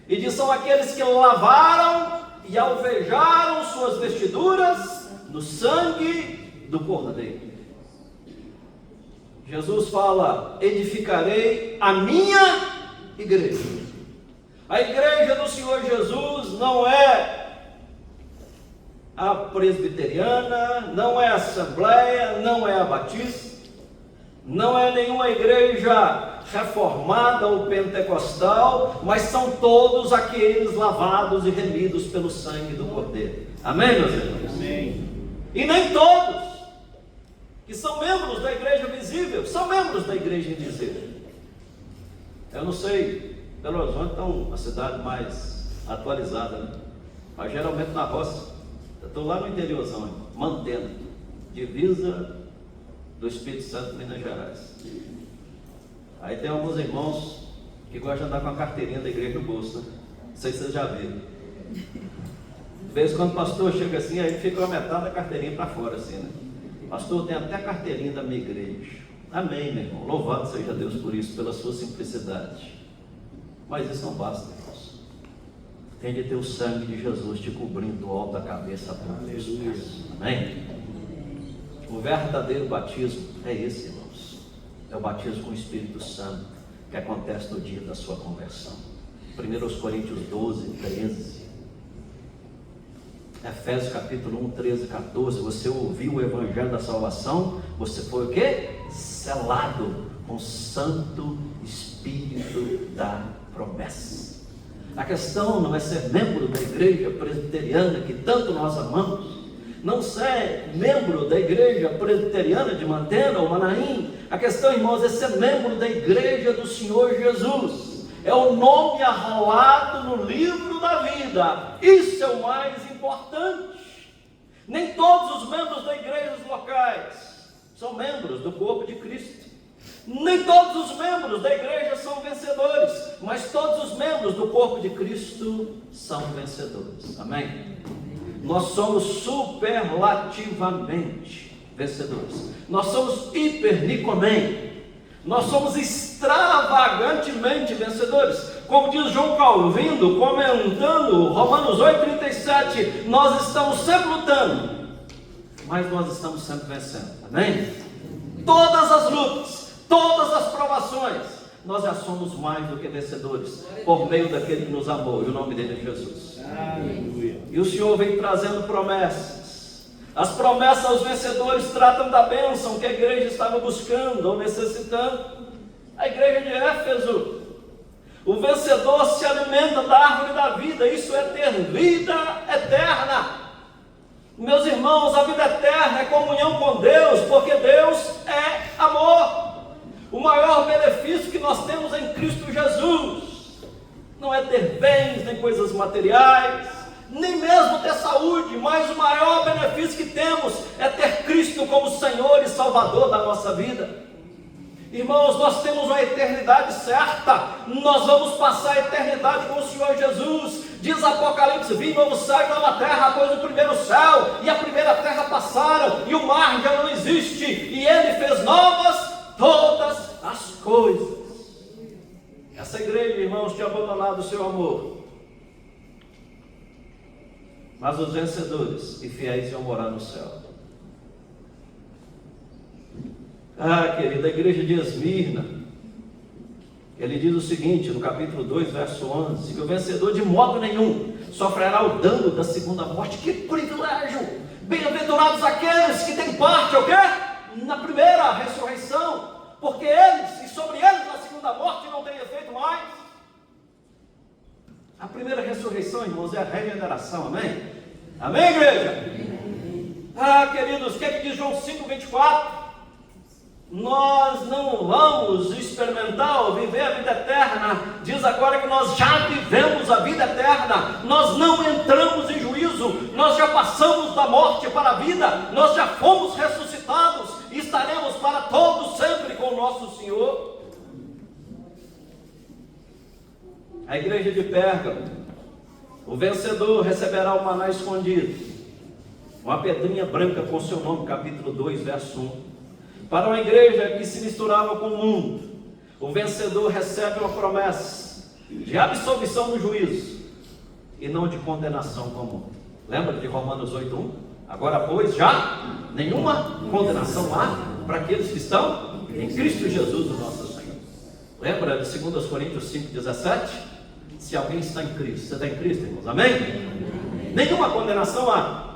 E diz: são aqueles que lavaram e alvejaram suas vestiduras no sangue do Cordeiro. Jesus fala: edificarei a minha igreja. A igreja do Senhor Jesus não é a presbiteriana, não é a assembleia, não é a batista, não é nenhuma igreja reformada ou pentecostal, mas são todos aqueles lavados e remidos pelo sangue do Cordeiro. Amém, meus irmãos? Amém. E nem todos que são membros da igreja visível são membros da igreja invisível. Eu não sei, Belo Horizonte é uma cidade mais atualizada, né? Mas geralmente na roça. Eu estou lá no interiorzão, Mantena, divisa do Espírito Santo, Minas Gerais. Aí tem alguns irmãos que gostam de andar com a carteirinha da igreja no bolso, né? Não sei se vocês já viram. De vez em quando o pastor chega assim, aí fica a metade da carteirinha para fora assim, né? Pastor, tem até a carteirinha da minha igreja. Amém, meu irmão. Louvado seja Deus por isso, pela sua simplicidade. Mas isso não basta, irmãos. Tem de ter o sangue de Jesus te cobrindo do alto da cabeça a ponta dos pés. Amém? O verdadeiro batismo é esse, irmãos. É o batismo com o Espírito Santo, que acontece no dia da sua conversão. 1 Coríntios 12, 13. Efésios capítulo 1, 13, 14. Você ouviu o evangelho da salvação, você foi o quê? Selado com o Santo Espírito da promessa. A questão não é ser membro da igreja presbiteriana que tanto nós amamos, não ser membro da igreja presbiteriana de Mantena ou Manaim. A questão, irmãos, é ser membro da igreja do Senhor Jesus. É o nome arrolado no livro da vida. Isso é o mais importante. Nem todos os membros da igreja locais são membros do corpo de Cristo. Nem todos os membros da igreja são vencedores, mas todos os membros do corpo corpo de Cristo são vencedores. Amém? Nós somos superlativamente vencedores. Nós somos hipernicomem. Nós somos extravagantemente vencedores. Como diz João Calvino, comentando Romanos 8,37, nós estamos sempre lutando, mas nós estamos sempre vencendo. Amém? Todas as lutas, todas as provações, nós já somos mais do que vencedores, por meio daquele que nos amou, e o nome dele é Jesus. Aleluia. E o Senhor vem trazendo promessas. As promessas aos vencedores tratam da bênção que a igreja estava buscando ou necessitando. A igreja de Éfeso, o vencedor se alimenta da árvore da vida, isso é ter vida eterna. Meus irmãos, a vida eterna é comunhão com Deus, porque Deus é amor. O maior benefício que nós temos em Cristo Jesus não é ter bens, nem coisas materiais, nem mesmo ter saúde, mas o maior benefício que temos é ter Cristo como Senhor e Salvador da nossa vida. Irmãos, nós temos uma eternidade certa, nós vamos passar a eternidade com o Senhor Jesus. Diz Apocalipse: vi novo céu e nova terra, pois o primeiro céu e a primeira terra passaram, e o mar já não existe, e Ele fez novas todas as coisas. Essa igreja, irmãos, tinha abandonado o seu amor, mas os vencedores e fiéis iam morar no céu. Ah, querida, a igreja de Esmirna, ele diz o seguinte, no capítulo 2, verso 11, que o vencedor de modo nenhum sofrerá o dano da segunda morte. Que privilégio! Bem-aventurados aqueles que têm parte, o quê? Na primeira ressurreição, porque eles, e sobre eles na segunda morte não tem efeito mais. A primeira ressurreição, irmãos, é a regeneração, amém? Amém, igreja? Ah, queridos, o que é que diz João 5,24? Nós não vamos experimentar ou viver a vida eterna. Diz agora que nós já vivemos a vida eterna. Nós não entramos em juízo, nós já passamos da morte para a vida, nós já fomos ressuscitados e estaremos para todos sempre com o nosso Senhor. A igreja de Pérgamo, o vencedor receberá o maná escondido, uma pedrinha branca com seu nome, capítulo 2, verso 1. Para uma igreja que se misturava com o mundo, o vencedor recebe uma promessa de absolvição do juízo e não de condenação comum. Lembra de Romanos 8:1? Agora, pois, já nenhuma condenação há para aqueles que estão em Cristo Jesus, o nosso Senhor. Lembra de 2 Coríntios 5,17? Se alguém está em Cristo, você está em Cristo, irmãos? Amém? Nenhuma condenação há.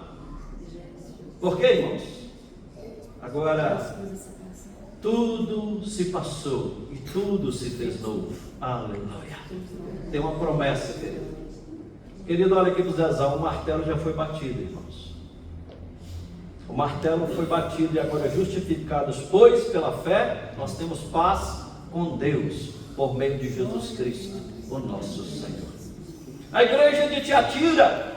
Por quê, irmãos? Agora, tudo se passou e tudo se fez novo. Aleluia. Tem uma promessa, querido. Querido, olha aqui para o Zezão, o martelo já foi batido, irmãos. O martelo foi batido e agora justificados, pois pela fé nós temos paz com Deus, por meio de Jesus Cristo, o nosso Senhor. A igreja de Tiatira,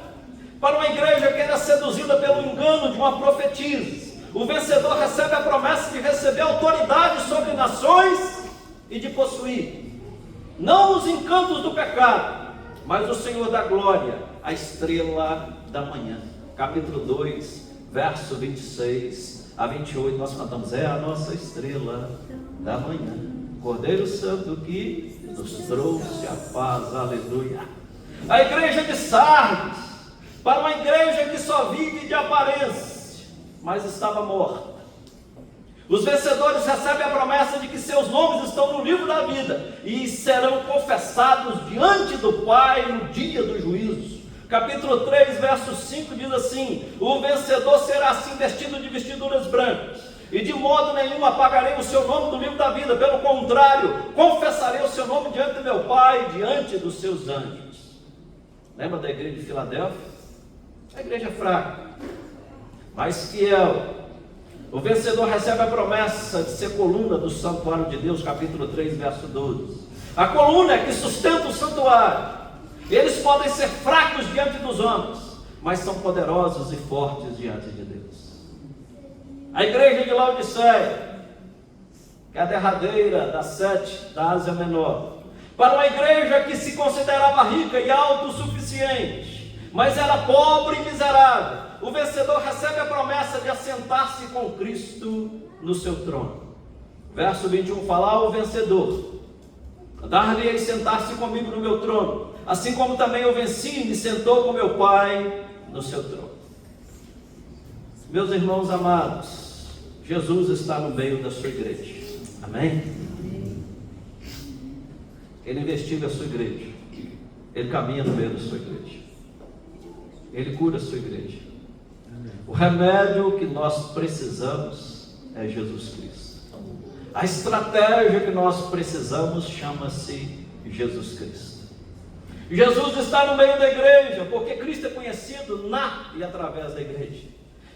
para uma igreja que era seduzida pelo engano de uma profetisa, o vencedor recebe a promessa de receber autoridade sobre nações e de possuir, não os encantos do pecado, mas o Senhor da glória, a estrela da manhã. Capítulo 2, verso 26 a 28, nós cantamos: é a nossa estrela da manhã, Cordeiro Santo que nos trouxe a paz. Aleluia. A igreja de Sardes, para uma igreja que só vive de aparência, mas estava morta. Os vencedores recebem a promessa de que seus nomes estão no livro da vida e serão confessados diante do Pai no dia do juízo. Capítulo 3, verso 5 diz assim: o vencedor será assim vestido de vestiduras brancas, e de modo nenhum apagarei o seu nome do livro da vida, pelo contrário, confessarei o seu nome diante do meu Pai, diante dos seus anjos. Lembra da igreja de Filadélfia? A igreja fraca, mas fiel. O vencedor recebe a promessa de ser coluna do santuário de Deus, capítulo 3, verso 12. A coluna é que sustenta o santuário. Eles podem ser fracos diante dos homens, mas são poderosos e fortes diante de Deus. A igreja de Laodiceia, que é a derradeira das 7 da Ásia Menor, Para uma igreja que se considerava rica e autossuficiente, mas era pobre e miserável, o vencedor recebe a promessa de assentar-se com Cristo no seu trono. Verso 21 fala ao vencedor: dar-lhe-ei sentar-se comigo no meu trono, assim como também eu venci e me sentou com meu Pai no seu trono. Meus irmãos amados, Jesus está no meio da sua igreja. Amém? Ele investiga a sua igreja. Ele caminha no meio da sua igreja. Ele cura a sua igreja. O remédio que nós precisamos é Jesus Cristo. A estratégia que nós precisamos chama-se Jesus Cristo. Jesus está no meio da igreja, porque Cristo é conhecido na e através da igreja.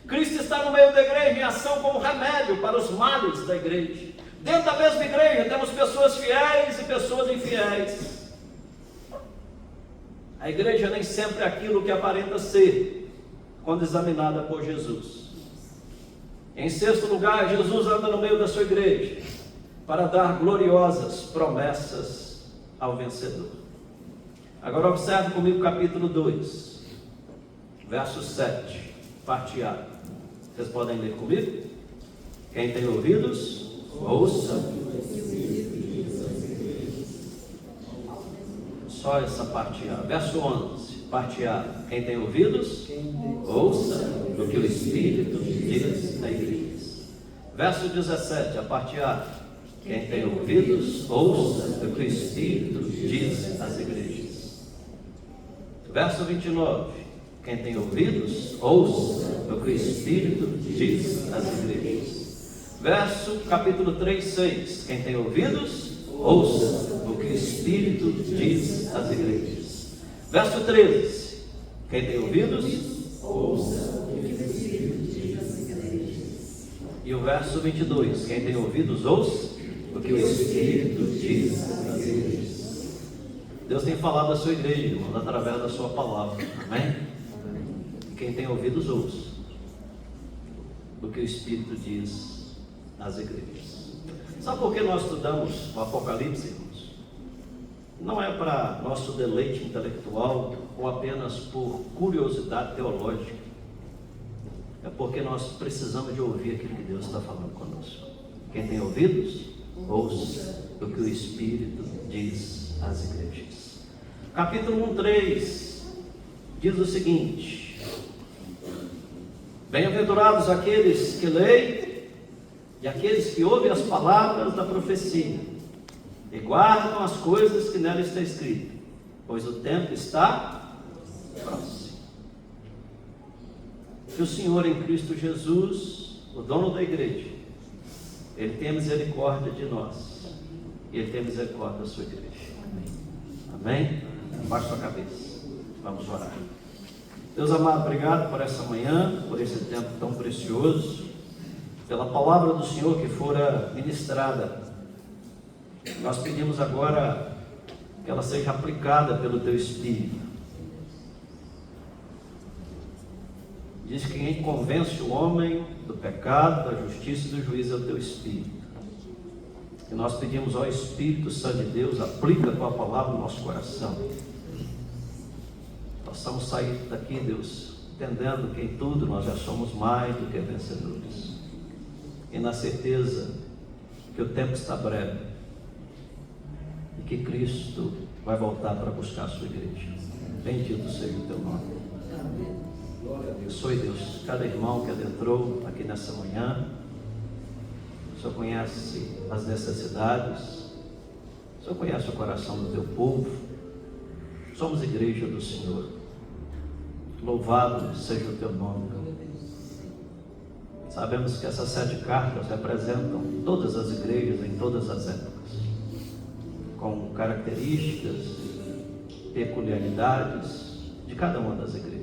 Cristo está no meio da igreja em ação como remédio para os males da igreja. Dentro da mesma igreja temos pessoas fiéis e pessoas infiéis. A igreja nem sempre é aquilo que aparenta ser, quando examinada por Jesus. Em sexto lugar, Jesus anda no meio da sua igreja para dar gloriosas promessas ao vencedor. Agora observe comigo o capítulo 2, verso 7, parte A. Vocês podem ler comigo? Quem tem ouvidos, ouça. Só essa parte A. Verso 11, parte A. Quem tem ouvidos, ouça o que o Espírito diz à igreja. Verso 17, a parte A. Quem tem ouvidos, ouça o que o Espírito diz às igrejas. Verso 29. Quem tem ouvidos, ouça o que o Espírito diz às igrejas. Verso capítulo 3, 6. Quem tem ouvidos, ouça o que o Espírito diz às igrejas. Verso 13. Quem tem ouvidos, ouça o que o Espírito diz às igrejas. E o verso 22. Quem tem ouvidos, ouça o que o Espírito diz às igrejas. Deus tem falado à sua igreja, irmão, através da sua palavra. Amém? Quem tem ouvidos, ouça o que o Espírito diz às igrejas. Sabe por que nós estudamos o Apocalipse, irmãos? Não é para nosso deleite intelectual ou apenas por curiosidade teológica. É porque nós precisamos de ouvir aquilo que Deus está falando conosco. Quem tem ouvidos, ouça o que o Espírito diz às igrejas. Capítulo 1, 3 diz o seguinte: bem-aventurados aqueles que leem e aqueles que ouvem as palavras da profecia e guardam as coisas que nela está escrito, pois o tempo está próximo. Que o Senhor em Cristo Jesus, o dono da igreja, Ele tem misericórdia de nós e Ele tem misericórdia da sua igreja. Amém? Abaixe sua cabeça, vamos orar. Deus amado, obrigado por essa manhã, por esse tempo tão precioso, pela palavra do Senhor que fora ministrada. Nós pedimos agora que ela seja aplicada pelo Teu Espírito. Diz que quem convence o homem do pecado, da justiça e do juízo é o Teu Espírito. E nós pedimos ao Espírito Santo de Deus, aplica a Tua palavra no nosso coração. Possamos sair daqui, Deus, entendendo que em tudo nós já somos mais do que vencedores. E na certeza que o tempo está breve e que Cristo vai voltar para buscar a sua igreja. Bendito seja o Teu nome. Abençoe, Deus, cada irmão que adentrou aqui nessa manhã. O Senhor conhece as necessidades, o Senhor conhece o coração do Teu povo. Somos igreja do Senhor. Louvado seja o Teu nome. Sabemos que essas 7 cartas representam todas as igrejas em todas as épocas, com características, peculiaridades de cada uma das igrejas.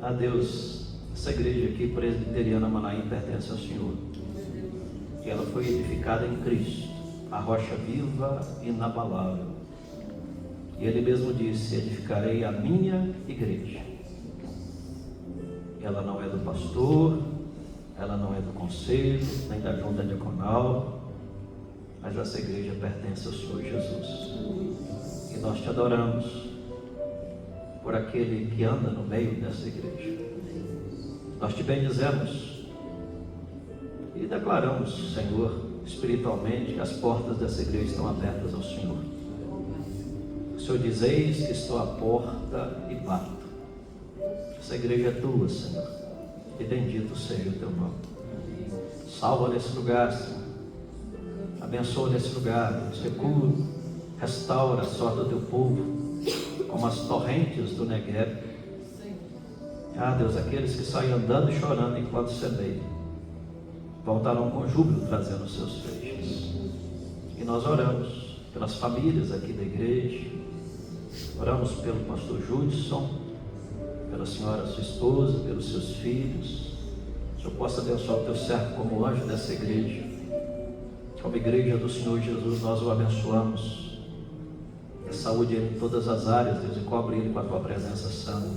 A Deus, essa igreja aqui, presbiteriana Manaim, pertence ao Senhor. E ela foi edificada em Cristo, a rocha viva e inabalável. E Ele mesmo disse: edificarei a minha igreja. Ela não é do pastor, ela não é do conselho, nem da junta diaconal. mas essa igreja pertence ao Senhor Jesus. E nós te adoramos por aquele que anda no meio dessa igreja. Nós te bendizemos e declaramos, Senhor, espiritualmente, que as portas dessa igreja estão abertas ao Senhor. O Senhor diz: eis que estou à porta e bato. Essa igreja é tua, Senhor, e bendito seja o teu nome. Salva nesse lugar, Senhor. Abençoa nesse lugar, segura, restaura a sorte do teu povo, como as torrentes do Negueb. Ah, Deus, aqueles que saem andando e chorando enquanto semeiam, voltarão com júbilo trazendo os seus feixes. E nós oramos pelas famílias aqui da igreja, oramos pelo pastor Judson, pela senhora sua esposa, pelos seus filhos. Que o Senhor possa abençoar o teu servo como anjo dessa igreja. Como igreja do Senhor Jesus, nós o abençoamos. A saúde em todas as áreas, Deus, e cobre ele com a tua presença santa.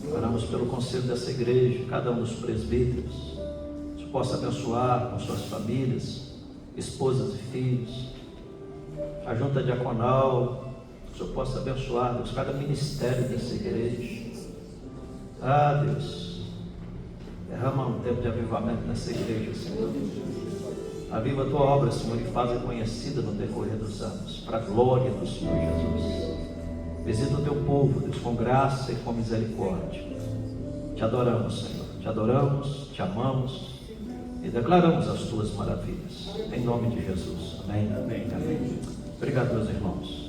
Oramos pelo conselho dessa igreja, cada um dos presbíteros. Que o Senhor possa abençoar com suas famílias, esposas e filhos. A junta diaconal, que o Senhor possa abençoar, Deus, cada ministério dessa igreja. Ah, Deus, derrama um tempo de avivamento nessa igreja, Senhor. Aviva a tua obra, Senhor, e faz-a conhecida no decorrer dos anos, para a glória do Senhor Jesus. Visita o teu povo, Deus, com graça e com misericórdia. Te adoramos, Senhor, te adoramos, te amamos e declaramos as tuas maravilhas. Em nome de Jesus. Amém. Amém. Amém. Obrigado, meus irmãos.